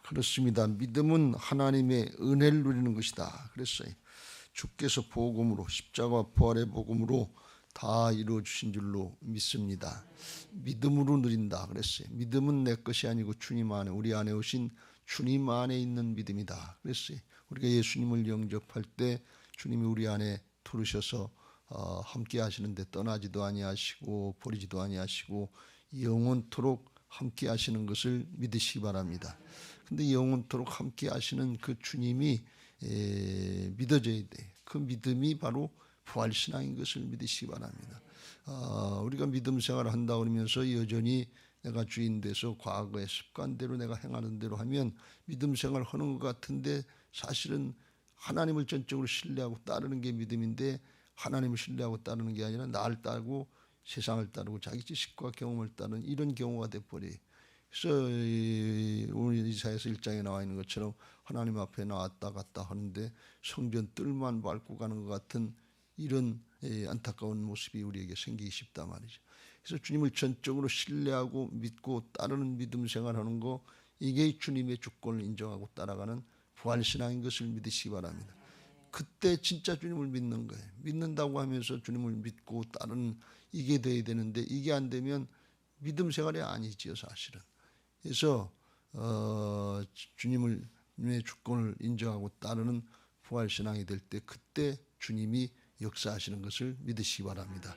그렇습니다. 믿음은 하나님의 은혜를 누리는 것이다 그랬어요. 주께서 복음으로 십자가 부활의 복음으로 다 이루어 주신 줄로 믿습니다. 믿음으로 누린다 그랬어요. 믿음은 내 것이 아니고 주님 안에, 우리 안에 오신 주님 안에 있는 믿음이다 그랬어요. 우리가 예수님을 영접할 때 주님이 우리 안에 들으셔서 함께 하시는데 떠나지도 아니하시고 버리지도 아니하시고 영원토록 함께 하시는 것을 믿으시기 바랍니다. 근데 영원토록 함께 하시는 그 주님이 믿어져야 돼. 그 믿음이 바로 부활신앙인 것을 믿으시기 바랍니다. 우리가 믿음 생활을 한다 그러면서 여전히 내가 주인 돼서 과거의 습관대로 내가 행하는 대로 하면 믿음 생활을 하는 것 같은데 사실은 하나님을 전적으로 신뢰하고 따르는 게 믿음인데, 하나님을 신뢰하고 따르는 게 아니라 나를 따르고 세상을 따르고 자기 지식과 경험을 따르는 이런 경우가 돼버려요. 그래서 오늘 이사야서 1장에 나와 있는 것처럼 하나님 앞에 나왔다 갔다 하는데 성전 뜰만 밟고 가는 것 같은 이런 안타까운 모습이 우리에게 생기기 쉽다 말이죠. 그래서 주님을 전적으로 신뢰하고 믿고 따르는 믿음 생활하는 거, 이게 주님의 주권을 인정하고 따라가는 부활신앙인 것을 믿으시기 바랍니다. 그때 진짜 주님을 믿는 거예요. 믿는다고 하면서 주님을 믿고 따르는 이게 돼야 되는데, 이게 안 되면 믿음 생활이 아니지요 사실은. 그래서 주님의 주권을 인정하고 따르는 부활신앙이 될 때 그때 주님이 역사하시는 것을 믿으시기 바랍니다.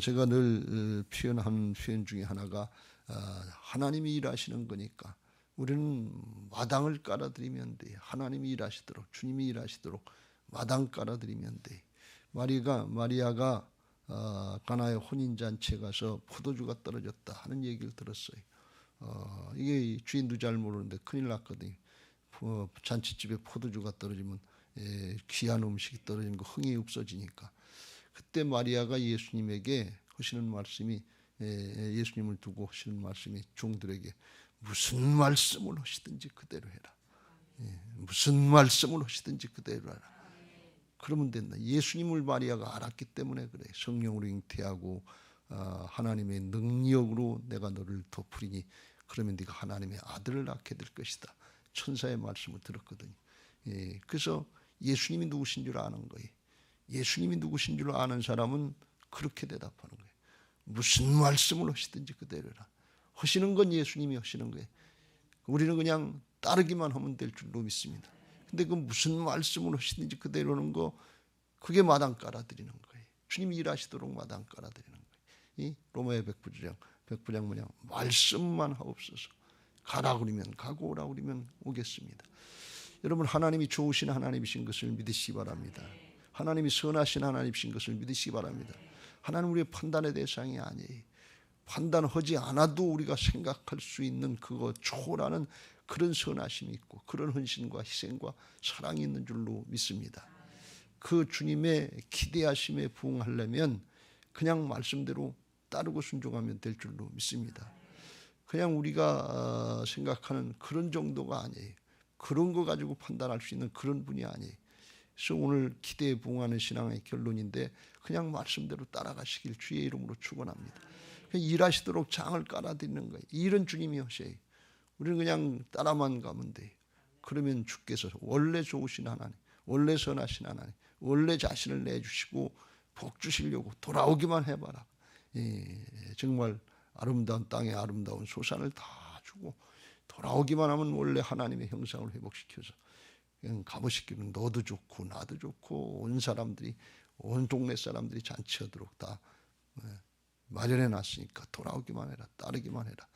제가 늘 표현한 표현 중에 하나가 하나님이 일하시는 거니까 우리는 마당을 깔아드리면 돼. 하나님이 일하시도록, 주님이 일하시도록 마당 깔아드리면 돼. 마리아가 가나의 혼인잔치에 가서 포도주가 떨어졌다 하는 얘기를 들었어요. 이게 주인도 잘 모르는데 큰일 났거든요. 잔치집에 포도주가 떨어지면 귀한 음식이 떨어지는 거 흥이 없어지니까. 그때 마리아가 예수님에게 하시는 말씀이, 예수님을 두고 하시는 말씀이 종들에게 무슨 말씀을 하시든지 그대로 해라. 무슨 말씀을 하시든지 그대로 해라. 그러면 된다. 예수님을 마리아가 알았기 때문에 그래. 성령으로 잉태하고 하나님의 능력으로 내가 너를 덮으리니 그러면 네가 하나님의 아들을 낳게 될 것이다. 천사의 말씀을 들었거든요. 그래서 예수님이 누구신 줄 아는 거예요. 예수님이 누구신 줄 아는 사람은 그렇게 대답하는 거예요. 무슨 말씀을 하시든지 그대로 해라. 하시는 건 예수님이 하시는 거예요. 우리는 그냥 따르기만 하면 될 줄로 믿습니다. 근데 그 무슨 말씀을 하시든지 그대로 하는 거, 그게 마당 깔아드리는 거예요. 주님이 일하시도록 마당 깔아드리는 거예요. 이 로마의 백부장 뭐냐, 말씀만 하옵소서. 가라 그러면 가고 오라 그러면 오겠습니다. 여러분, 하나님이 좋으신 하나님이신 것을 믿으시기 바랍니다. 하나님이 선하신 하나님이신 것을 믿으시기 바랍니다. 하나님 우리의 판단의 대상이 아니에요. 판단하지 않아도 우리가 생각할 수 있는 그거 초월하는 그런 선하심이 있고 그런 헌신과 희생과 사랑이 있는 줄로 믿습니다. 그 주님의 기대하심에 부응하려면 그냥 말씀대로 따르고 순종하면 될 줄로 믿습니다. 그냥 우리가 생각하는 그런 정도가 아니에요. 그런 거 가지고 판단할 수 있는 그런 분이 아니에요. 그래서 오늘 기대에 부응하는 신앙의 결론인데, 그냥 말씀대로 따라가시길 주의 이름으로 축원합니다. 일하시도록 장을 깔아드리는 거예요. 일은 주님이 하셔요. 우리는 그냥 따라만 가면 돼요. 그러면 주께서 원래 좋으신 하나님, 원래 선하신 하나님, 원래 자신을 내주시고 복 주시려고 돌아오기만 해봐라. 정말 아름다운 땅에 아름다운 소산을 다 주고 돌아오기만 하면 원래 하나님의 형상을 회복시켜서 그냥 값어시키면 너도 좋고 나도 좋고 온 사람들이, 온 동네 사람들이 잔치하도록 다 마련해 놨으니까 돌아오기만 해라, 따르기만 해라.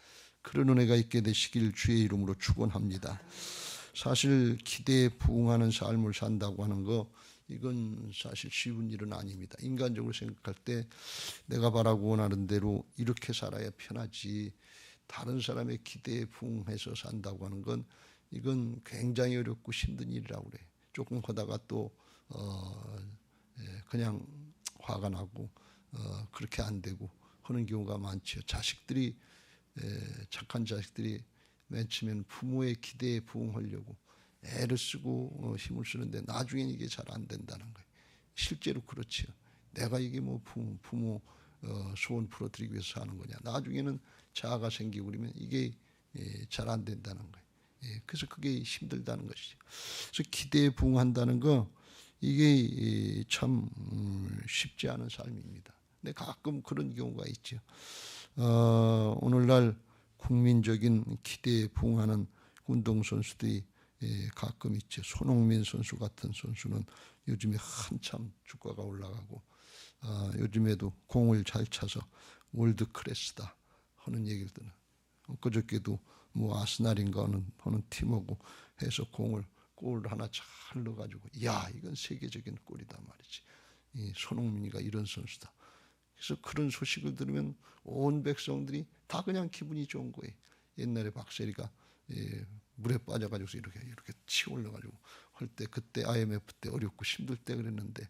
그런 은혜가 있게 되시길 주의 이름으로 축원합니다. 사실 기대에 부응하는 삶을 산다고 하는 거, 이건 사실 쉬운 일은 아닙니다. 인간적으로 생각할 때 내가 바라고 원하는 대로 이렇게 살아야 편하지, 다른 사람의 기대에 부응해서 산다고 하는 건 이건 굉장히 어렵고 힘든 일이라고 그래요. 조금 하다가 또 그냥 화가 나고 그렇게 안 되고 하는 경우가 많죠. 자식들이, 착한 자식들이 맨 처음에는 부모의 기대에 부응하려고 애를 쓰고 힘을 쓰는데 나중엔 이게 잘 안 된다는 거예요. 실제로 그렇죠. 내가 이게 뭐 부모 소원 풀어드리기 위해서 하는 거냐. 나중에는 자아가 생기고 그러면 이게 잘 안 된다는 거예요. 그래서 그게 힘들다는 것이죠. 그래서 기대에 부응한다는 거 이게 참 쉽지 않은 삶입니다. 근데 가끔 그런 경우가 있죠. 오늘날 국민적인 기대에 부응하는 운동선수들이 가끔 있죠. 손흥민 선수 같은 선수는 요즘에 한참 주가가 올라가고 요즘에도 공을 잘 차서 월드 클래스다 하는 얘기를 듣는. 그저께도 뭐 아스날인가 하는 팀하고 해서 골 하나 잘 넣어가지고 야 이건 세계적인 골이다 말이지. 이 손흥민이가 이런 선수다. 그래서 그런 소식을 들으면 온 백성들이 다 그냥 기분이 좋은 거예요. 옛날에 박세리가 물에 빠져가지고 이렇게 치고 올라가지고 할 때 그때 IMF 때 어렵고 힘들 때 그랬는데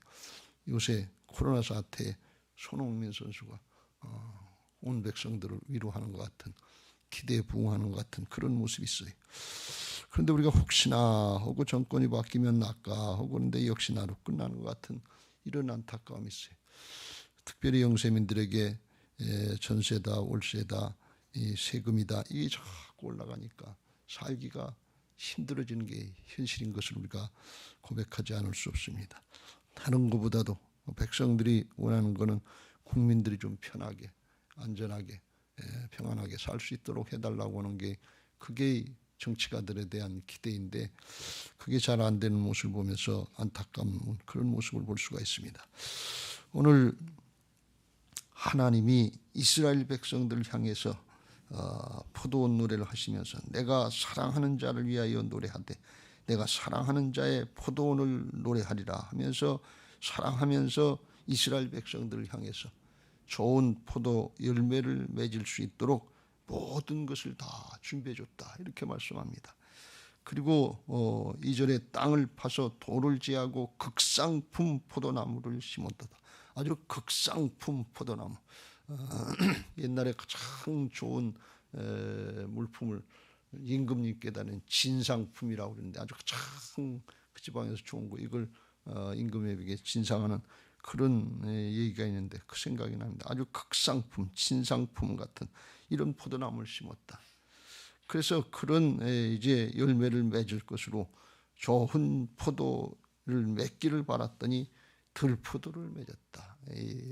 요새 코로나 사태에 손흥민 선수가 온 백성들을 위로하는 것 같은 기대에 부응하는 것 같은 그런 모습이 있어요. 그런데 우리가 혹시나 하고 정권이 바뀌면 낫까 하고 그런데 역시나로 끝나는 것 같은 이런 안타까움이 있어요. 특별히 영세민들에게 전세다 월세다 이 세금이다 이게 자꾸 올라가니까 살기가 힘들어지는 게 현실인 것을 우리가 고백하지 않을 수 없습니다. 다른 것보다도 백성들이 원하는 것은 국민들이 좀 편하게 안전하게 평안하게 살 수 있도록 해달라고 하는 게 그게 정치가들에 대한 기대인데 그게 잘 안 되는 모습을 보면서 안타까운 그런 모습을 볼 수가 있습니다. 오늘 하나님이 이스라엘 백성들을 향해서 포도원 노래를 하시면서 내가 사랑하는 자를 위하여 노래하되 내가 사랑하는 자의 포도원을 노래하리라 하면서 사랑하면서 이스라엘 백성들을 향해서 좋은 포도 열매를 맺을 수 있도록 모든 것을 다 준비해 줬다 이렇게 말씀합니다. 그리고 2절에 땅을 파서 돌을 제하고 극상품 포도나무를 심었다. 아주 극상품 포도나무. 옛날에 가장 좋은 물품을 임금님께다는 진상품이라고 그러는데 아주 가장 그 지방에서 좋은 거 이걸 임금에게 진상하는 그런 얘기가 있는데 그 생각이 납니다. 아주 극상품, 진상품 같은 이런 포도나무를 심었다. 그래서 그런 이제 열매를 맺을 것으로 좋은 포도를 맺기를 바랐더니 들포도를 맺었다.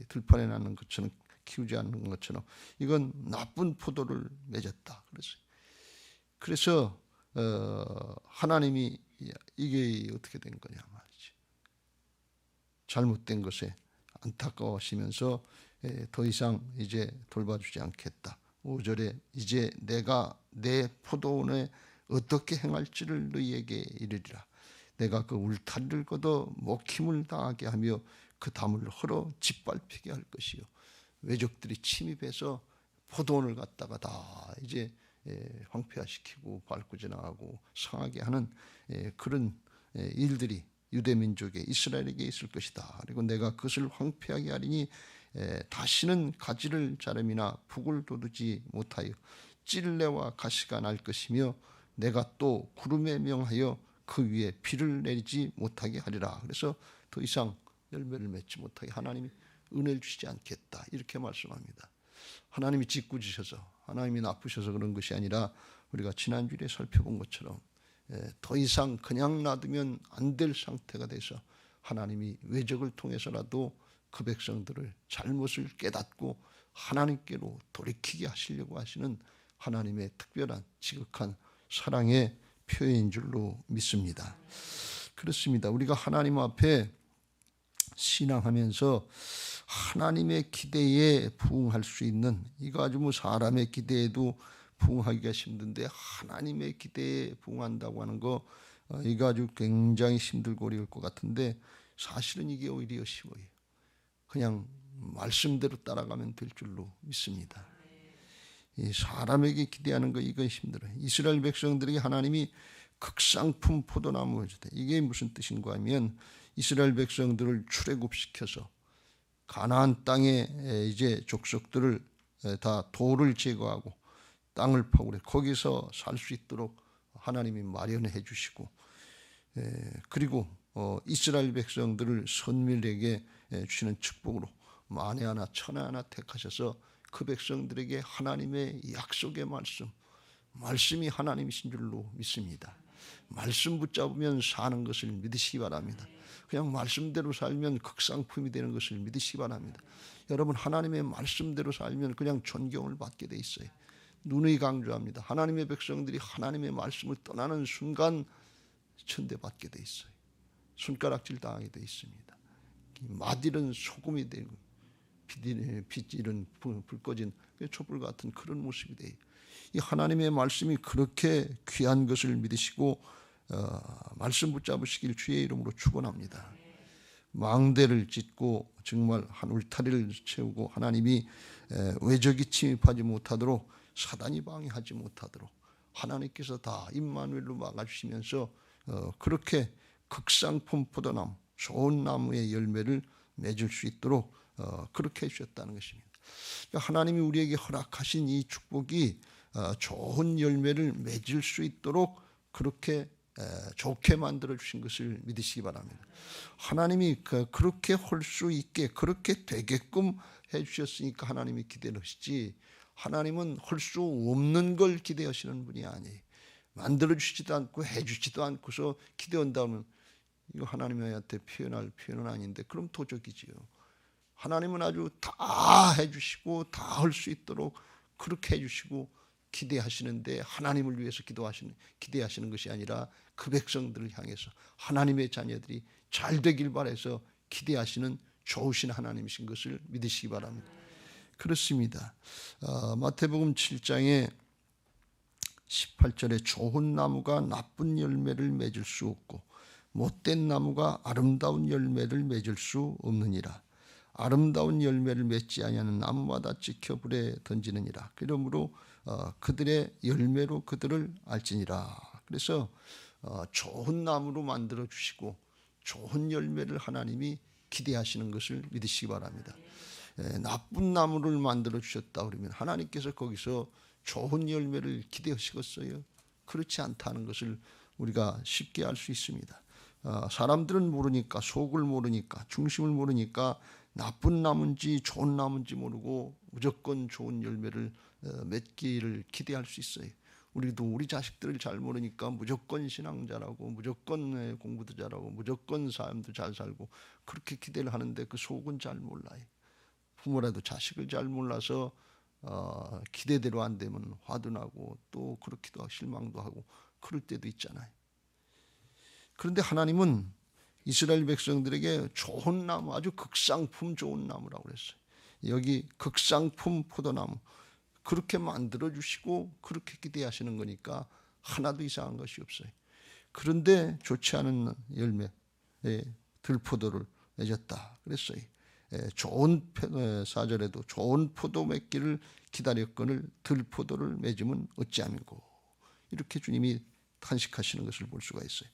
들판에 나는 것처럼 키우지 않는 것처럼 이건 나쁜 포도를 맺었다. 그래서 하나님이 이게 어떻게 된 거냐 말이지. 잘못된 것에 안타까워하시면서 더 이상 이제 돌봐주지 않겠다. 5절에 이제 내가 내 포도원에 어떻게 행할지를 너희에게 이르리라. 내가 그 울타리를 걷어 먹힘을 당하게 하며 그 담을 헐어 짓밟히게 할 것이요. 외적들이 침입해서 포도원을 갖다가 다 이제 황폐화시키고 밟고 지나가고 상하게 하는 그런 일들이 유대민족의 이스라엘에게 있을 것이다. 그리고 내가 그것을 황폐하게 하리니 다시는 가지를 자름이나 북을 돋우지 못하여 찔레와 가시가 날 것이며 내가 또 구름에 명하여 그 위에 비를 내리지 못하게 하리라. 그래서 더 이상 열매를 맺지 못하게 하나님이 은혜를 주시지 않겠다 이렇게 말씀합니다. 하나님이 짓궂으셔서 하나님이 나쁘셔서 그런 것이 아니라 우리가 지난주에 살펴본 것처럼 더 이상 그냥 놔두면 안 될 상태가 돼서 하나님이 외적을 통해서라도 그 백성들을 잘못을 깨닫고 하나님께로 돌이키게 하시려고 하시는 하나님의 특별한 지극한 사랑의 표현인 줄로 믿습니다. 그렇습니다. 우리가 하나님 앞에 신앙하면서 하나님의 기대에 부응할 수 있는 이거 아주 뭐 사람의 기대에도 부응하기가 힘든데 하나님의 기대에 부응한다고 하는 거 이거 아주 굉장히 힘들고 어려울 것 같은데 사실은 이게 오히려 쉬워요. 그냥 말씀대로 따라가면 될 줄로 믿습니다. 이 사람에게 기대하는 거 이건 힘들어요. 이스라엘 백성들에게 하나님이 극상품 포도나무를 주다. 이게 무슨 뜻인가 하면 이스라엘 백성들을 출애굽시켜서 가나안 땅에 이제 족속들을 다 돌을 제거하고 땅을 파고 거기서 살 수 있도록 하나님이 마련해 주시고 그리고 이스라엘 백성들을 선민에게 주시는 축복으로 만에 하나 천에 하나 택하셔서 그 백성들에게 하나님의 약속의 말씀 말씀이 하나님이신 줄로 믿습니다. 말씀 붙잡으면 사는 것을 믿으시기 바랍니다. 그냥 말씀대로 살면 극상품이 되는 것을 믿으시기 바랍니다. 여러분, 하나님의 말씀대로 살면 그냥 존경을 받게 돼 있어요. 누누이 강조합니다. 하나님의 백성들이 하나님의 말씀을 떠나는 순간 천대받게 돼 있어요. 손가락질 당하게 돼 있습니다. 맛일은 소금이 되고 빛일은 불 꺼진 촛불 같은 그런 모습이 돼요. 이 하나님의 말씀이 그렇게 귀한 것을 믿으시고 말씀 붙잡으시길 주의 이름으로 축원합니다. 망대를 짓고 정말 한 울타리를 채우고 하나님이 외적이 침입하지 못하도록, 사단이 방해하지 못하도록 하나님께서 다 임마누엘로 막아주시면서 그렇게 극상품 포도나무, 좋은 나무의 열매를 맺을 수 있도록 그렇게 해주셨다는 것입니다. 하나님이 우리에게 허락하신 이 축복이 좋은 열매를 맺을 수 있도록 그렇게 좋게 만들어 주신 것을 믿으시기 바랍니다. 하나님이 그렇게 할 수 있게, 그렇게 되게끔 해주셨으니까 하나님이 기대를 하시지, 하나님은 할 수 없는 걸 기대하시는 분이 아니에요. 만들어 주시지도 않고 해주지도 않고서 기대한다면 이거 하나님한테 표현할 표현은 아닌데, 그럼 도적이지요. 하나님은 아주 다 해주시고 다 할 수 있도록 그렇게 해주시고 기대하시는데, 하나님을 위해서 기대하시는 것이 아니라 그 백성들을 향해서 하나님의 자녀들이 잘 되길 바라서 기대하시는 좋으신 하나님이신 것을 믿으시기 바랍니다. 그렇습니다. 마태복음 7장에 18절에 좋은 나무가 나쁜 열매를 맺을 수 없고 못된 나무가 아름다운 열매를 맺을 수 없느니라. 아름다운 열매를 맺지 아니하는 나무마다 찍혀 불에 던지느니라. 그러므로 그들의 열매로 그들을 알지니라. 그래서 좋은 나무로 만들어 주시고 좋은 열매를 하나님이 기대하시는 것을 믿으시기 바랍니다. 나쁜 나무를 만들어 주셨다 그러면 하나님께서 거기서 좋은 열매를 기대하시겠어요? 그렇지 않다는 것을 우리가 쉽게 알 수 있습니다. 사람들은 모르니까, 속을 모르니까, 중심을 모르니까 나쁜 나무인지 좋은 나무인지 모르고 무조건 좋은 열매를 맺기를 기대할 수 있어요. 우리도 우리 자식들을 잘 모르니까 무조건 신앙자라고, 무조건 공부도 잘하고, 무조건 삶도 잘 살고 그렇게 기대를 하는데 그 속은 잘 몰라요. 부모라도 자식을 잘 몰라서 기대대로 안 되면 화도 나고 또 그렇기도 하고 실망도 하고 그럴 때도 있잖아요. 그런데 하나님은 이스라엘 백성들에게 좋은 나무, 아주 극상품 좋은 나무라고 그랬어요. 여기 극상품 포도나무 그렇게 만들어 주시고 그렇게 기대하시는 거니까 하나도 이상한 것이 없어요. 그런데 좋지 않은 열매, 들포도를 맺었다 그랬어요. 좋은 4절에도 좋은 포도 맺기를 기다렸거늘 들포도를 맺으면 어찌함이고, 이렇게 주님이 탄식하시는 것을 볼 수가 있어요.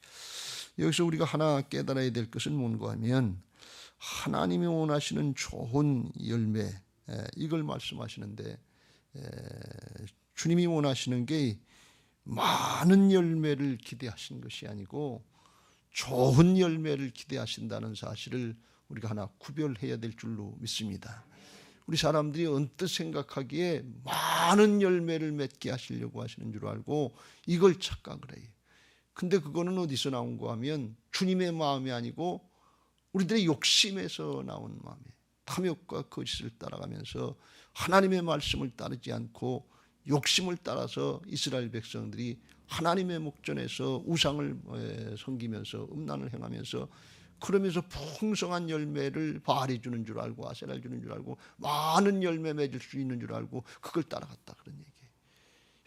여기서 우리가 하나 깨달아야 될 것은 뭔가 하면 하나님이 원하시는 좋은 열매, 이걸 말씀하시는데 주님이 원하시는 게 많은 열매를 기대하신 것이 아니고 좋은 열매를 기대하신다는 사실을 우리가 하나 구별해야 될 줄로 믿습니다. 우리 사람들이 언뜻 생각하기에 많은 열매를 맺게 하시려고 하시는 줄 알고 이걸 착각을 해요. 근데 그거는 어디서 나온가 하면 주님의 마음이 아니고 우리들의 욕심에서 나온 마음이에요. 탐욕과 거짓을 따라가면서 하나님의 말씀을 따르지 않고 욕심을 따라서 이스라엘 백성들이 하나님의 목전에서 우상을 섬기면서 음란을 행하면서 그러면서 풍성한 열매를 바알이 주는 줄 알고 아세라를 주는 줄 알고 많은 열매 맺을 수 있는 줄 알고 그걸 따라갔다, 그런 얘기예요.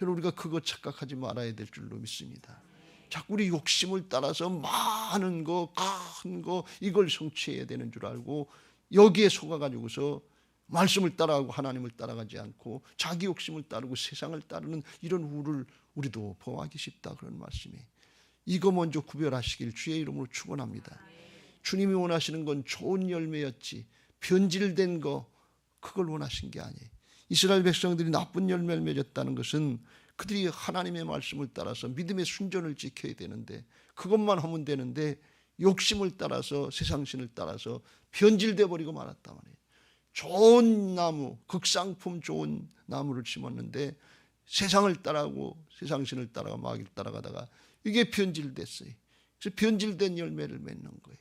여러분, 우리가 그거 착각하지 말아야 될 줄로 믿습니다. 자꾸 우리 욕심을 따라서 많은 거, 큰 거 이걸 성취해야 되는 줄 알고 여기에 속아가지고서 말씀을 따라가고 하나님을 따라가지 않고 자기 욕심을 따르고 세상을 따르는 이런 우를 우리도 범하기 쉽다, 그런 말씀이. 이거 먼저 구별하시길 주의 이름으로 축원합니다. 주님이 원하시는 건 좋은 열매였지 변질된 거 그걸 원하신 게 아니에요. 이스라엘 백성들이 나쁜 열매를 맺었다는 것은 그들이 하나님의 말씀을 따라서 믿음의 순전을 지켜야 되는데 그것만 하면 되는데 욕심을 따라서 세상신을 따라서 변질돼 버리고 말았단 말이에요. 좋은 나무, 극상품 좋은 나무를 심었는데 세상을 따라가고 세상신을 따라가 마귀를 따라가다가 이게 변질됐어요. 그래서 변질된 열매를 맺는 거예요.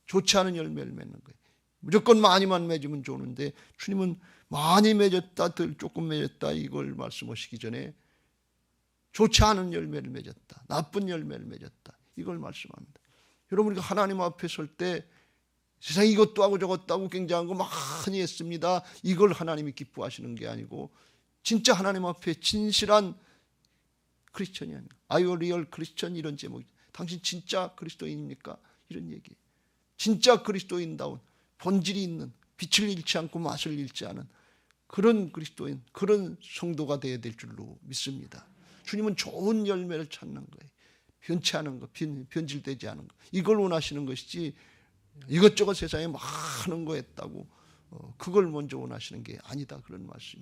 좋지 않은 열매를 맺는 거예요. 무조건 많이만 맺으면 좋은데 주님은 많이 맺었다, 덜 조금 맺었다 이걸 말씀하시기 전에 좋지 않은 열매를 맺었다, 나쁜 열매를 맺었다 이걸 말씀합니다. 여러분, 우리가 하나님 앞에 설 때 세상 이것도 하고 저것도 하고 굉장한 거 많이 했습니다. 이걸 하나님이 기뻐하시는 게 아니고 진짜 하나님 앞에 진실한 크리스천이 아니에요. Are you a real Christian? 이런 제목이. 당신 진짜 그리스도인입니까? 이런 얘기. 진짜 그리스도인다운 본질이 있는, 빛을 잃지 않고 맛을 잃지 않은 그런 그리스도인, 그런 성도가 되어야 될 줄로 믿습니다. 주님은 좋은 열매를 찾는 거예요. 변치 않은 거, 변질되지 않은 거. 이걸 원하시는 것이지 이것저것 세상에 많은 거 했다고 그걸 먼저 원하시는 게 아니다. 그런 말씀이.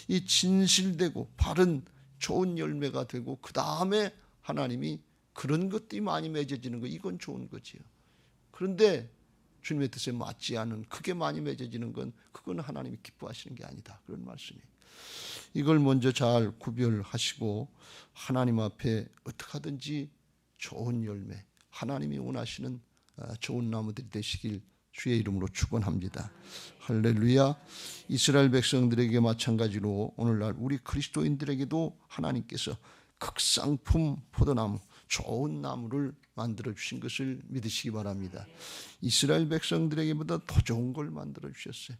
이 진실되고 바른 좋은 열매가 되고 그 다음에 하나님이 그런 것들이 많이 맺어지는 거, 이건 좋은 거지요. 그런데 주님의 뜻에 맞지 않은 크게 많이 맺어지는 건 그건 하나님이 기뻐하시는 게 아니다. 그런 말씀이에요. 이걸 먼저 잘 구별하시고 하나님 앞에 어떻게 하든지 좋은 열매, 하나님이 원하시는 좋은 나무들이 되시길 주의 이름으로 축원합니다. 할렐루야. 이스라엘 백성들에게 마찬가지로 오늘날 우리 그리스도인들에게도 하나님께서 극상품 포도나무, 좋은 나무를 만들어 주신 것을 믿으시기 바랍니다. 이스라엘 백성들에게보다 더 좋은 걸 만들어 주셨어요.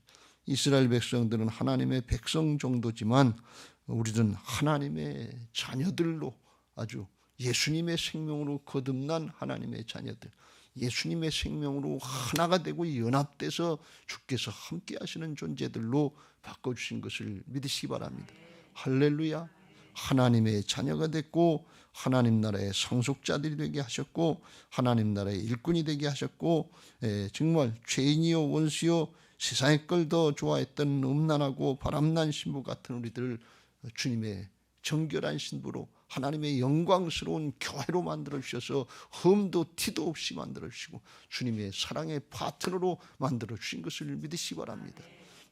이스라엘 백성들은 하나님의 백성 정도지만 우리는 하나님의 자녀들로 아주 예수님의 생명으로 거듭난 하나님의 자녀들, 예수님의 생명으로 하나가 되고 연합돼서 주께서 함께 하시는 존재들로 바꿔주신 것을 믿으시기 바랍니다. 할렐루야. 하나님의 자녀가 됐고 하나님 나라의 상속자들이 되게 하셨고 하나님 나라의 일꾼이 되게 하셨고 정말 죄인이요 원수요 세상의 걸 더 좋아했던 음란하고 바람난 신부 같은 우리들을 주님의 정결한 신부로 하나님의 영광스러운 교회로 만들어주셔서 흠도 티도 없이 만들어주시고 주님의 사랑의 파트너로 만들어주신 것을 믿으시기 바랍니다.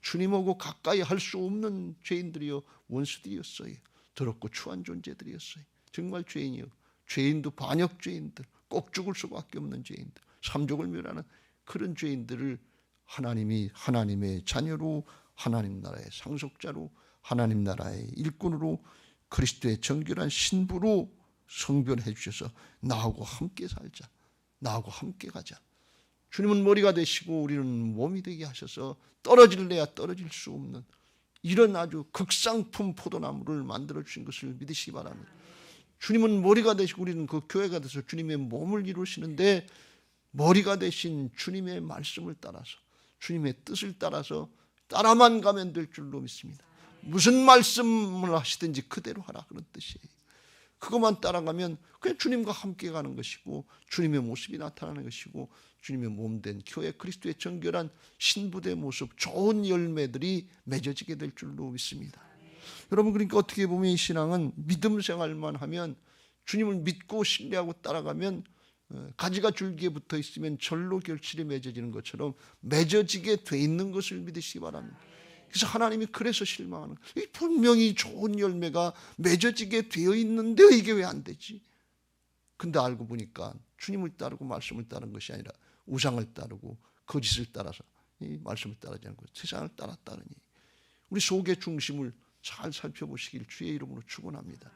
주님하고 가까이 할 수 없는 죄인들이요 원수들이었어요. 더럽고 추한 존재들이었어요. 정말 죄인이요. 죄인도 반역 죄인들, 꼭 죽을 수밖에 없는 죄인들, 삼족을 멸하는 그런 죄인들을 하나님이 하나님의 자녀로 하나님 나라의 상속자로 하나님 나라의 일꾼으로 그리스도의 정결한 신부로 성별해 주셔서 나하고 함께 살자. 나하고 함께 가자. 주님은 머리가 되시고 우리는 몸이 되게 하셔서 떨어질래야 떨어질 수 없는 이런 아주 극상품 포도나무를 만들어 주신 것을 믿으시기 바랍니다. 주님은 머리가 되시고 우리는 그 교회가 돼서 주님의 몸을 이루시는데 머리가 되신 주님의 말씀을 따라서 주님의 뜻을 따라서 따라만 가면 될 줄로 믿습니다. 무슨 말씀을 하시든지 그대로 하라 그런 뜻이에요. 그것만 따라가면 그냥 주님과 함께 가는 것이고 주님의 모습이 나타나는 것이고 주님의 몸된 교회 그리스도의 정결한 신부된 모습 좋은 열매들이 맺어지게 될 줄로 믿습니다. 여러분, 그러니까 어떻게 보면 이 신앙은 믿음 생활만 하면 주님을 믿고 신뢰하고 따라가면 가지가 줄기에 붙어 있으면 절로 결실이 맺어지는 것처럼 맺어지게 돼 있는 것을 믿으시기 바랍니다. 그래서 하나님이 그래서 실망하는 거예요. 분명히 좋은 열매가 맺어지게 되어 있는데 이게 왜 안 되지? 근데 알고 보니까 주님을 따르고 말씀을 따른 것이 아니라 우상을 따르고 거짓을 따라서 이 말씀을 따르지 않고 세상을 따랐다느니 우리 속의 중심을 잘 살펴보시길 주의 이름으로 축원합니다.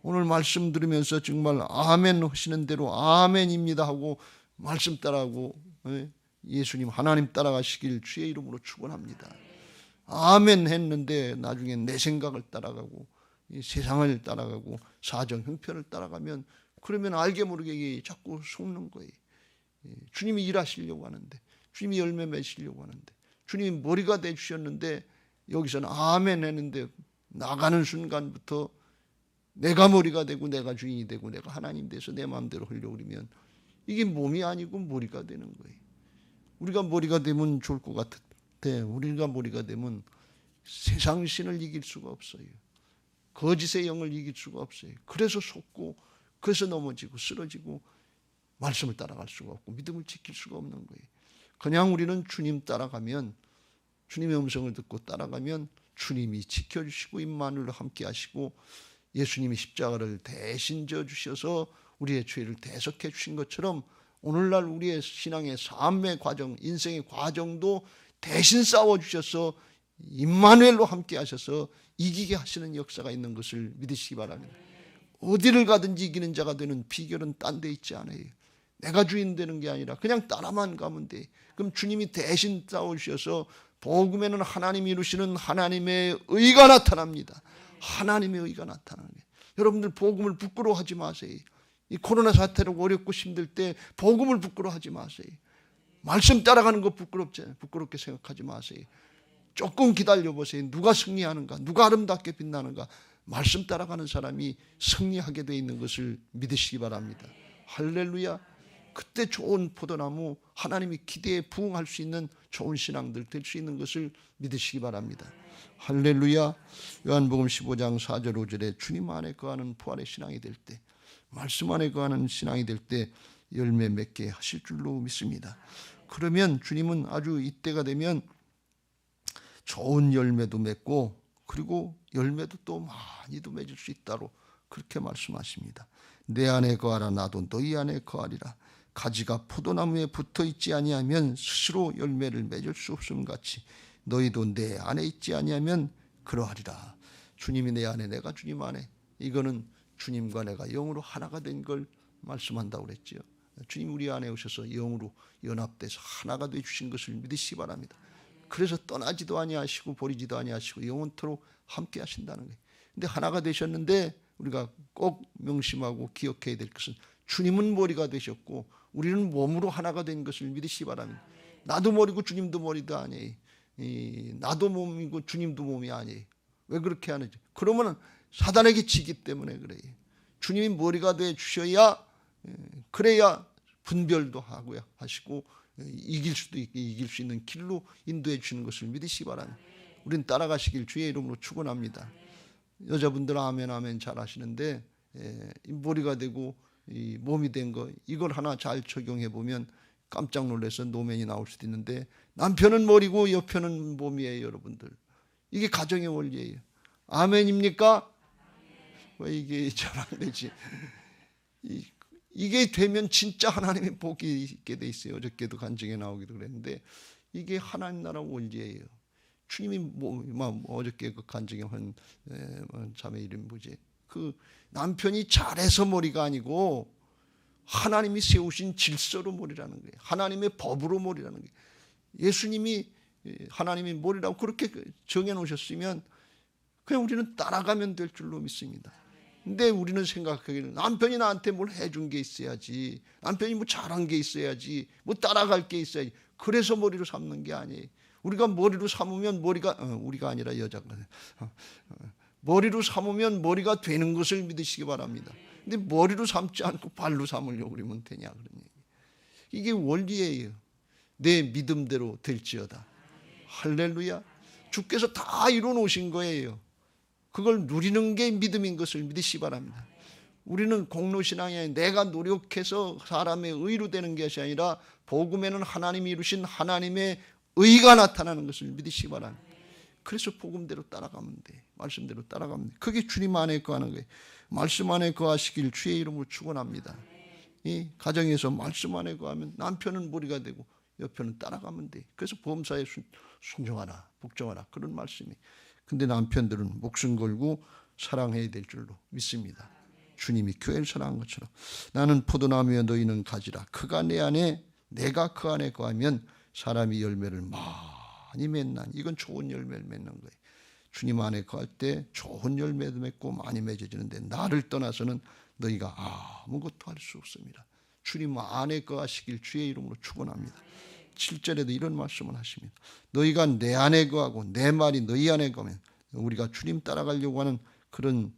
오늘 말씀 들으면서 정말 아멘 하시는 대로 아멘입니다 하고 말씀 따라하고 예수님 하나님 따라가시길 주의 이름으로 축원합니다. 아멘 했는데 나중에 내 생각을 따라가고 세상을 따라가고 사정 형편을 따라가면 그러면 알게 모르게 자꾸 속는 거예요. 주님이 일하시려고 하는데 주님이 열매 맺으시려고 하는데 주님이 머리가 되주셨는데 여기서는 아멘 했는데 나가는 순간부터 내가 머리가 되고 내가 주인이 되고 내가 하나님 돼서 내 마음대로 하려고 그러면 이게 몸이 아니고 머리가 되는 거예요. 우리가 머리가 되면 좋을 것 같은데 우리가 머리가 되면 세상 신을 이길 수가 없어요. 거짓의 영을 이길 수가 없어요. 그래서 속고 그래서 넘어지고 쓰러지고 말씀을 따라갈 수가 없고 믿음을 지킬 수가 없는 거예요. 그냥 우리는 주님 따라가면 주님의 음성을 듣고 따라가면 주님이 지켜주시고 임마누엘로 함께 하시고 예수님이 십자가를 대신 져 주셔서 우리의 죄를 대속해 주신 것처럼 오늘날 우리의 신앙의 삶의 과정, 인생의 과정도 대신 싸워주셔서 임마누엘로 함께 하셔서 이기게 하시는 역사가 있는 것을 믿으시기 바랍니다. 어디를 가든지 이기는 자가 되는 비결은 딴 데 있지 않아요. 내가 주인 되는 게 아니라 그냥 따라만 가면 돼. 그럼 주님이 대신 싸우셔서 복음에는 하나님이 이루시는 하나님의 의가 나타납니다. 하나님의 의가 나타나는 거예요. 여러분들 복음을 부끄러워하지 마세요. 이 코로나 사태로 어렵고 힘들 때 복음을 부끄러워하지 마세요. 말씀 따라가는 거 부끄럽게 생각하지 마세요. 조금 기다려보세요. 누가 승리하는가? 누가 아름답게 빛나는가? 말씀 따라가는 사람이 승리하게 되어 있는 것을 믿으시기 바랍니다. 할렐루야. 그때 좋은 포도나무, 하나님이 기대에 부응할 수 있는 좋은 신앙들 될 수 있는 것을 믿으시기 바랍니다. 할렐루야. 요한복음 15장 4절 5절에 주님 안에 거하는 부활의 신앙이 될 때, 말씀 안에 거하는 신앙이 될 때 열매 맺게 하실 줄로 믿습니다. 그러면 주님은 아주 이때가 되면 좋은 열매도 맺고 그리고 열매도 또 많이도 맺을 수 있다로 그렇게 말씀하십니다. 내 안에 거하라 나도 너희 안에 거하리라. 가지가 포도나무에 붙어 있지 아니하면 스스로 열매를 맺을 수 없음 같이 너희도 내 안에 있지 아니하면 그러하리라. 주님이 내 안에 내가 주님 안에, 이거는 주님과 내가 영으로 하나가 된 걸 말씀한다고 그랬죠. 주님 우리 안에 오셔서 영으로 연합돼서 하나가 돼 주신 것을 믿으시기 바랍니다. 그래서 떠나지도 아니하시고 버리지도 아니하시고 영원토록 함께 하신다는 거예요. 근데 하나가 되셨는데 우리가 꼭 명심하고 기억해야 될 것은 주님은 머리가 되셨고 우리는 몸으로 하나가 된 것을 믿으시기 바랍니다. 나도 머리고 주님도 머리도 아니에요. 나도 몸이고 주님도 몸이 아니에요. 왜 그렇게 하는지. 그러면 사단에게 지기 때문에 그래요. 주님이 머리가 돼 주셔야, 그래야 분별도 하고요 하시고 이길 수도 있게 이길 수 있는 길로 인도해 주시는 것을 믿으시기 바랍니다. 우리는 따라가시길 주의 이름으로 축원합니다. 여자분들 아멘 아멘 잘 하시는데 머리가 되고 이 몸이 된 거, 이걸 하나 잘 적용해 보면 깜짝 놀라서 노면이 나올 수도 있는데, 남편은 머리고 여편은 몸이에요. 여러분들, 이게 가정의 원리예요. 아멘입니까? 왜 이게 잘 안 되지? 이게 되면 진짜 하나님의 복이 있게 돼 있어요. 어저께도 간증에 나오기도 그랬는데 이게 하나님 나라 원리예요. 주님이 어저께 그 간증에 한 자매 이름 뭐지? 그 남편이 잘해서 머리가 아니고 하나님이 세우신 질서로 머리라는 거예요. 하나님의 법으로 머리라는 거예요. 예수님이 하나님이 머리라고 그렇게 정해 놓으셨으면 그냥 우리는 따라가면 될 줄로 믿습니다. 근데 우리는 생각하기를 남편이 나한테 뭘 해준 게 있어야지, 남편이 뭐 잘한 게 있어야지, 뭐 따라갈 게 있어야지, 그래서 머리로 삼는 게 아니에요. 우리가 머리로 삼으면 머리가 우리가 아니라 여자가 머리로 삼으면 머리가 되는 것을 믿으시기 바랍니다. 근데 머리로 삼지 않고 발로 삼으려고 그러면 되냐 그런 얘기. 이게 원리예요. 내 믿음대로 될지어다. 할렐루야. 주께서 다 이뤄 놓으신 거예요. 그걸 누리는 게 믿음인 것을 믿으시기 바랍니다. 우리는 공로신앙이 아니라 내가 노력해서 사람의 의로 되는 것이 아니라 복음에는 하나님이 이루신 하나님의 의가 나타나는 것을 믿으시기 바랍니다. 그래서 복음대로 따라가면 돼. 말씀대로 따라가면 돼. 그게 주님 안에 거하는 거예요. 말씀 안에 거하시길 주의 이름으로 축원합니다. 이 가정에서 말씀 안에 거하면 남편은 머리가 되고 옆편은 따라가면 돼. 그래서 보험사에 순종하라, 복종하라, 그런 말씀이. 근데 남편들은 목숨 걸고 사랑해야 될 줄로 믿습니다. 주님이 교회를 사랑한 것처럼 나는 포도나무여 너희는 가지라. 그가 내 안에 내가 그 안에 거하면 사람이 열매를 많이 맺나니. 이건 좋은 열매를 맺는 거예요. 주님 안에 거할 때 좋은 열매도 맺고 많이 맺어지는데 나를 떠나서는 너희가 아무것도 할 수 없습니다. 주님 안에 거하시길 주의 이름으로 축원합니다. 7절에도 이런 말씀을 하십니다. 너희가 내 안에 거하고 내 말이 너희 안에 거면 우리가 주님 따라가려고 하는 그런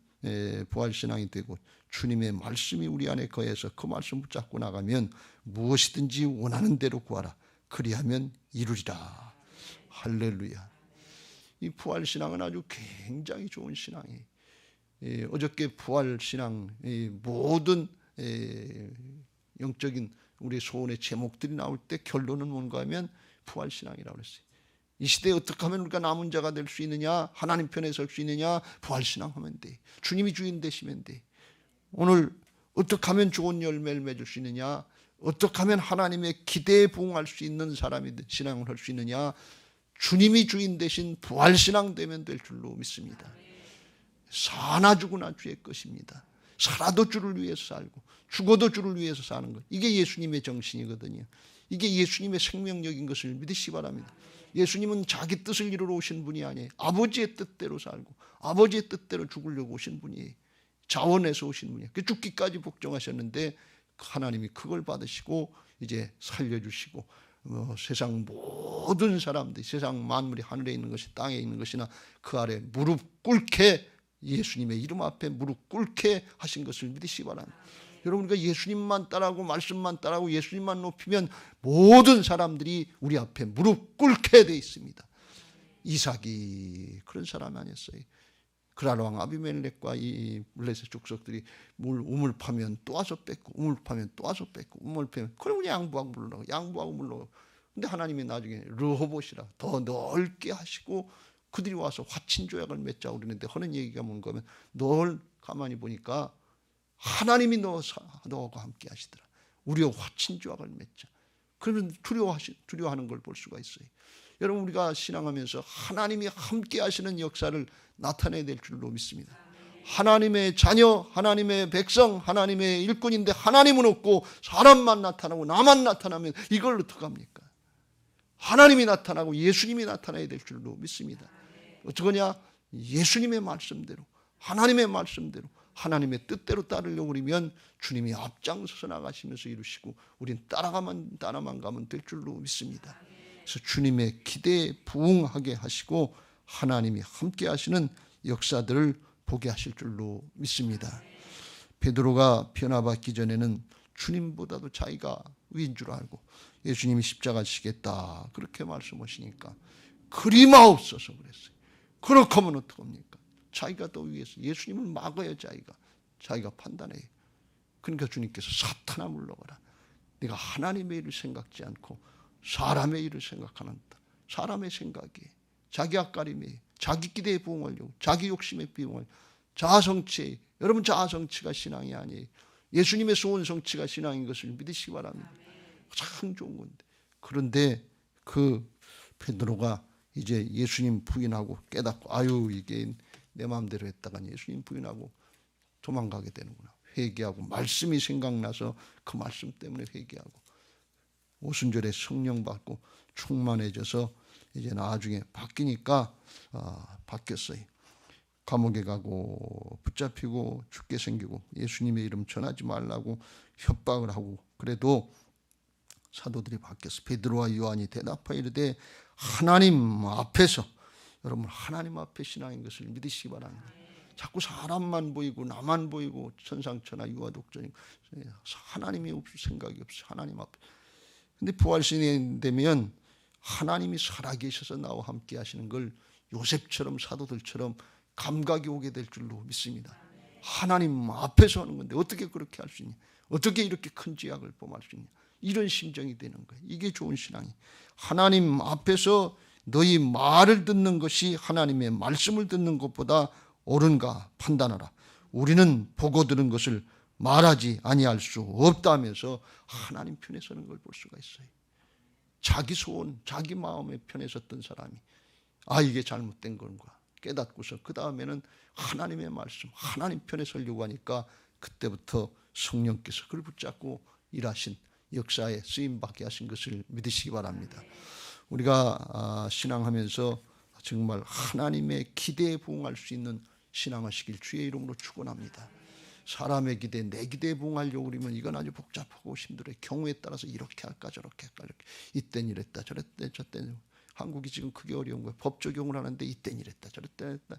부활신앙이 되고 주님의 말씀이 우리 안에 거해서 그 말씀 붙잡고 나가면 무엇이든지 원하는 대로 구하라. 그리하면 이루리라. 할렐루야. 이 부활신앙은 아주 굉장히 좋은 신앙이에요. 어저께 부활신앙 모든 영적인 우리 소원의 제목들이 나올 때 결론은 뭔가 하면 부활신앙이라고 그랬어요. 이 시대에 어떻게 하면 우리가 남은 자가 될 수 있느냐, 하나님 편에 설 수 있느냐, 부활신앙하면 돼. 주님이 주인 되시면 돼. 오늘 어떻게 하면 좋은 열매를 맺을 수 있느냐, 어떻게 하면 하나님의 기대에 부응할 수 있는 사람이 신앙을 할 수 있느냐, 주님이 주인 되신 부활신앙 되면 될 줄로 믿습니다. 사나 죽으나 주의 것입니다. 살아도 주를 위해서 살고 죽어도 주를 위해서 사는 것, 이게 예수님의 정신이거든요. 이게 예수님의 생명력인 것을 믿으시기 바랍니다. 예수님은 자기 뜻을 이루러 오신 분이 아니에요. 아버지의 뜻대로 살고 아버지의 뜻대로 죽으려고 오신 분이에요. 자원해서 오신 분이에요. 그 죽기까지 복종하셨는데 하나님이 그걸 받으시고 이제 살려주시고, 세상 모든 사람들이, 세상 만물이 하늘에 있는 것이 땅에 있는 것이나 그 아래 무릎 꿇게, 예수님의 이름 앞에 무릎 꿇게 하신 것을 믿으시기 바랍니다. 여러분, 우리가 예수님만 따라하고 말씀만 따라하고 예수님만 높이면 모든 사람들이 우리 앞에 무릎 꿇게 돼 있습니다. 이삭이 그런 사람이 아니었어요. 그랄 왕 아비멜렉과 이 블레셋 족속들이 우물 파면 또 와서 뺏고, 우물 파면 또 와서 뺏고, 우물 파면, 그럼 양보하고 물러가고, 양보하고 물러가고. 근데 하나님이 나중에 르호봇이라 더 넓게 하시고 그들이 와서 화친 조약을 맺자고 그러는데, 하는 얘기가 뭔가 하면, 널 가만히 보니까 하나님이 너와 함께 하시더라. 우리와 화친 조약을 맺자. 그러면 두려워하는 걸 볼 수가 있어요. 여러분, 우리가 신앙하면서 하나님이 함께 하시는 역사를 나타내야 될 줄로 믿습니다. 하나님의 자녀, 하나님의 백성, 하나님의 일꾼인데 하나님은 없고 사람만 나타나고 나만 나타나면 이걸 어떡합니까? 하나님이 나타나고 예수님이 나타나야 될 줄로 믿습니다. 어떡하냐? 예수님의 말씀대로, 하나님의 말씀대로, 하나님의 뜻대로 따르려고 그러면 주님이 앞장서서 나가시면서 이루시고 우린 따라만 가면 될 줄로 믿습니다. 그래서 주님의 기대에 부응하게 하시고 하나님이 함께 하시는 역사들을 보게 하실 줄로 믿습니다. 베드로가 변화받기 전에는 주님보다도 자기가 위인 줄 알고 예수님이 십자가 지겠다 그렇게 말씀하시니까 그리마옵소서 그랬어요. 그렇게 하면 어떡합니까? 자기가 더 위에서 예수님을 막아요. 자기가 판단해요. 그러니까 주님께서 사탄아 물러가라. 네가 하나님의 일을 생각지 않고 사람의 일을 생각하는다. 사람의 생각이, 자기 앞가림이, 자기 기대에 부응하려고, 자기 욕심에 부응하려고, 자아성취. 여러분, 자아성취가 신앙이 아니에요. 예수님의 소원 성취가 신앙인 것을 믿으시기 바랍니다. 참 좋은 건데. 그런데 그 베드로가 이제 예수님 부인하고 깨닫고, 아유, 이게 내 마음대로 했다가 예수님 부인하고 도망가게 되는구나. 회개하고 말씀이 생각나서 그 말씀 때문에 회개하고 오순절에 성령 받고 충만해져서 이제 나중에 바뀌니까 바뀌었어요. 감옥에 가고 붙잡히고 죽게 생기고 예수님의 이름 전하지 말라고 협박을 하고, 그래도 사도들이 바뀌었어. 베드로와 요한이 대답하여 이르되 하나님 앞에서, 여러분 하나님 앞에 신앙인 것을 믿으시기 바랍니다. 자꾸 사람만 보이고 나만 보이고 천상천하 유아독존이고 하나님이 없을 생각이 없어요. 하나님 앞에. 근데 부활신이 되면 하나님이 살아계셔서 나와 함께 하시는 걸 요셉처럼 사도들처럼 감각이 오게 될 줄로 믿습니다. 하나님 앞에서 하는 건데 어떻게 그렇게 할 수 있냐? 어떻게 이렇게 큰 죄악을 범할 수 있냐? 이런 심정이 되는 거예요. 이게 좋은 신앙이. 하나님 앞에서 너희 말을 듣는 것이 하나님의 말씀을 듣는 것보다 옳은가 판단하라. 우리는 보고 들은 것을 말하지 아니할 수 없다면서 하나님 편에 서는 걸 볼 수가 있어요. 자기 소원, 자기 마음의 편에 섰던 사람이 이게 잘못된 건가 깨닫고서 그 다음에는 하나님의 말씀, 하나님 편에 서려고 하니까 그때부터 성령께서 그를 붙잡고 일하신 역사에 쓰임받게 하신 것을 믿으시기 바랍니다. 우리가 신앙하면서 정말 하나님의 기대에 부응할 수 있는 신앙하시길 주의 이름으로 축원합니다. 사람의 기대, 내 기대에 부응하려고 그러면 이건 아주 복잡하고 힘들어요. 경우에 따라서 이렇게 할까 저렇게 할까, 이렇게. 이땐 이랬다 저랬다 저땐. 한국이 지금 그게 어려운 거예요. 법 적용을 하는데 이땐 이랬다 저랬다 했다.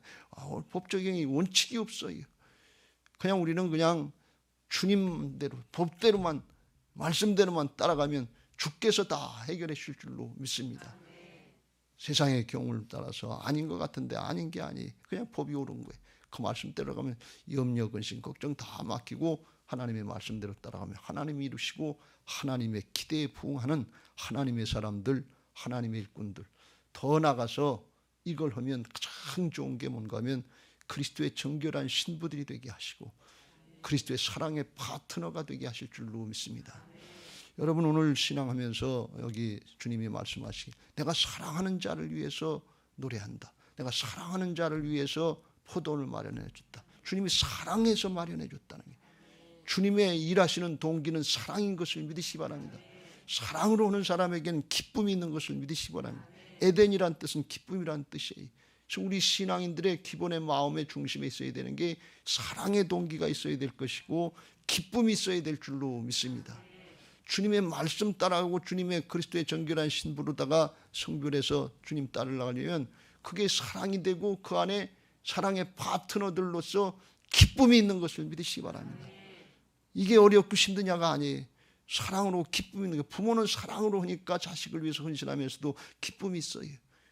법 적용이 원칙이 없어요. 그냥 우리는 그냥 주님대로 법대로만 말씀대로만 따라가면 주께서 다 해결해 주실 줄로 믿습니다. 세상의 경우를 따라서 아닌 것 같은데 아닌 게 아니에요. 그냥 법이 옳은 거예요. 그 말씀대로 가면 염려, 근심, 걱정 다 맡기고 하나님의 말씀대로 따라가면 하나님이 이루시고 하나님의 기대에 부응하는 하나님의 사람들, 하나님의 일꾼들, 더 나가서 이걸 하면 가장 좋은 게 뭔가 하면 그리스도의 정결한 신부들이 되게 하시고 그리스도의 사랑의 파트너가 되게 하실 줄로 믿습니다. 여러분 오늘 신앙하면서 여기 주님이 말씀하시기 내가 사랑하는 자를 위해서 노래한다. 내가 사랑하는 자를 위해서 포도를 마련해 줬다. 주님이 사랑해서 마련해 줬다는 게 주님의 일하시는 동기는 사랑인 것을 믿으시기 바랍니다. 사랑으로 오는 사람에게는 기쁨이 있는 것을 믿으시기 바랍니다. 에덴이란 뜻은 기쁨이란 뜻이에요. 그래서 우리 신앙인들의 기본의 마음의 중심에 있어야 되는 게 사랑의 동기가 있어야 될 것이고 기쁨이 있어야 될 줄로 믿습니다. 주님의 말씀 따라가고 주님의 그리스도의 정결한 신부로다가 성별해서 주님 따르려면 그게 사랑이 되고 그 안에 사랑의 파트너들로서 기쁨이 있는 것을 믿으시기 바랍니다. 이게 어렵고 힘드냐가 아니에요. 사랑으로 기쁨이 있는 게 부모는 사랑으로 하니까 자식을 위해서 헌신하면서도 기쁨이 있어요.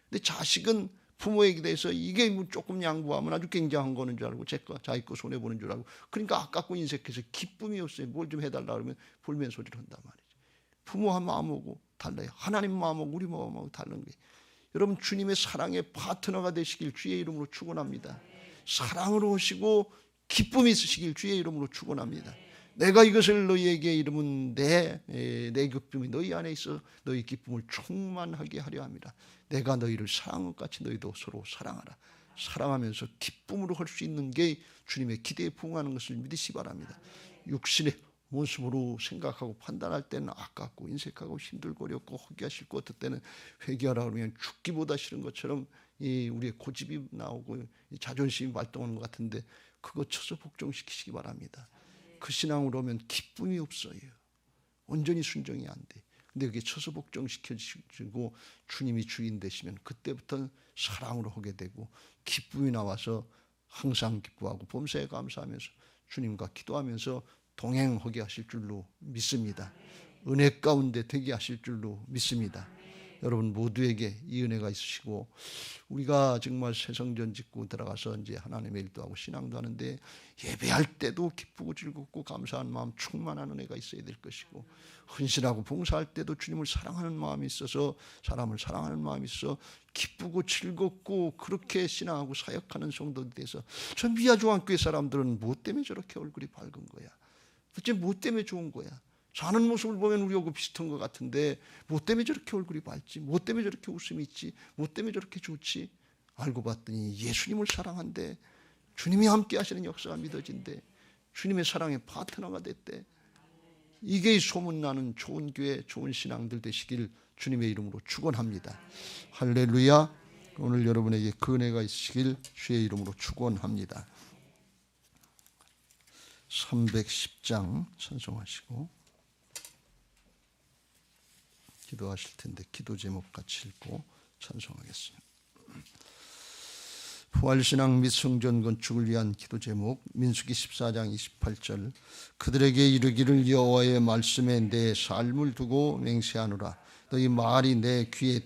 근데 자식은 부모에게 대해서 이게 조금 양보하면 아주 굉장한 거는 줄 알고 자기 거 손해보는 줄 알고 그러니까 아깝고 인색해서 기쁨이 없어요. 뭘 좀 해달라 그러면 볼멘 소리를 한단 말이죠. 부모 마음하고 달라요. 하나님 마음하고 우리 마음하고 다른 게 여러분 주님의 사랑의 파트너가 되시길 주의 이름으로 축원합니다. 사랑으로 오시고 기쁨이 있으시길 주의 이름으로 축원합니다. 내가 이것을 너희에게 이름은 내 기쁨이 너희 안에 있어 너희 기쁨을 충만하게 하려 합니다. 내가 너희를 사랑한 것 같이 너희도 서로 사랑하라. 사랑하면서 기쁨으로 할 수 있는 게 주님의 기대에 부응하는 것을 믿으시기 바랍니다. 육신의 모습으로 생각하고 판단할 때는 아깝고 인색하고 힘들고 어렵고 허기하실고 어떨 때는 회개하라 그러면 죽기보다 싫은 것처럼 우리의 고집이 나오고 자존심이 발동하는 것 같은데 그거 쳐서 복종시키시기 바랍니다. 그 신앙으로 오면 기쁨이 없어요. 온전히 순종이 안 돼. 근데 그게 쳐서 복종시켜지고 주님이 주인 되시면 그때부터는 사랑으로 하게 되고 기쁨이 나와서 항상 기뻐하고 범사에 감사하면서 주님과 기도하면서 동행하게 하실 줄로 믿습니다. 은혜 가운데 되게 하실 줄로 믿습니다. 여러분 모두에게 이 은혜가 있으시고 우리가 정말 새성전 짓고 들어가서 이제 하나님의 일도 하고 신앙도 하는데 예배할 때도 기쁘고 즐겁고 감사한 마음 충만한 은혜가 있어야 될 것이고 헌신하고 봉사할 때도 주님을 사랑하는 마음이 있어서 사람을 사랑하는 마음이 있어 기쁘고 즐겁고 그렇게 신앙하고 사역하는 성도들이 돼서 저 미아중앙교회 사람들은 뭐 때문에 저렇게 얼굴이 밝은 거야? 도대체 뭐 때문에 좋은 거야? 사는 모습을 보면 우리하고 비슷한 것 같은데 뭐 때문에 저렇게 얼굴이 밝지? 뭐 때문에 저렇게 웃음이 있지? 뭐 때문에 저렇게 좋지? 알고 봤더니 예수님을 사랑한대. 주님이 함께 하시는 역사가 믿어진대. 주님의 사랑의 파트너가 됐대. 이게 소문나는 좋은 교회, 좋은 신앙들 되시길 주님의 이름으로 축원합니다. 할렐루야. 오늘 여러분에게 그 은혜가 있으시길 주의 이름으로 축원합니다. 310장 찬송하시고 기도하실 텐데 기도 제목 같이 읽고 찬송하겠습니다. 부활신앙 및 성전 건축을 위한 기도 제목 민수기 14장 28절 그들에게 이르기를 여호와의 말씀에 내 삶을 두고 맹세하노라. 너희 말이 내 귀에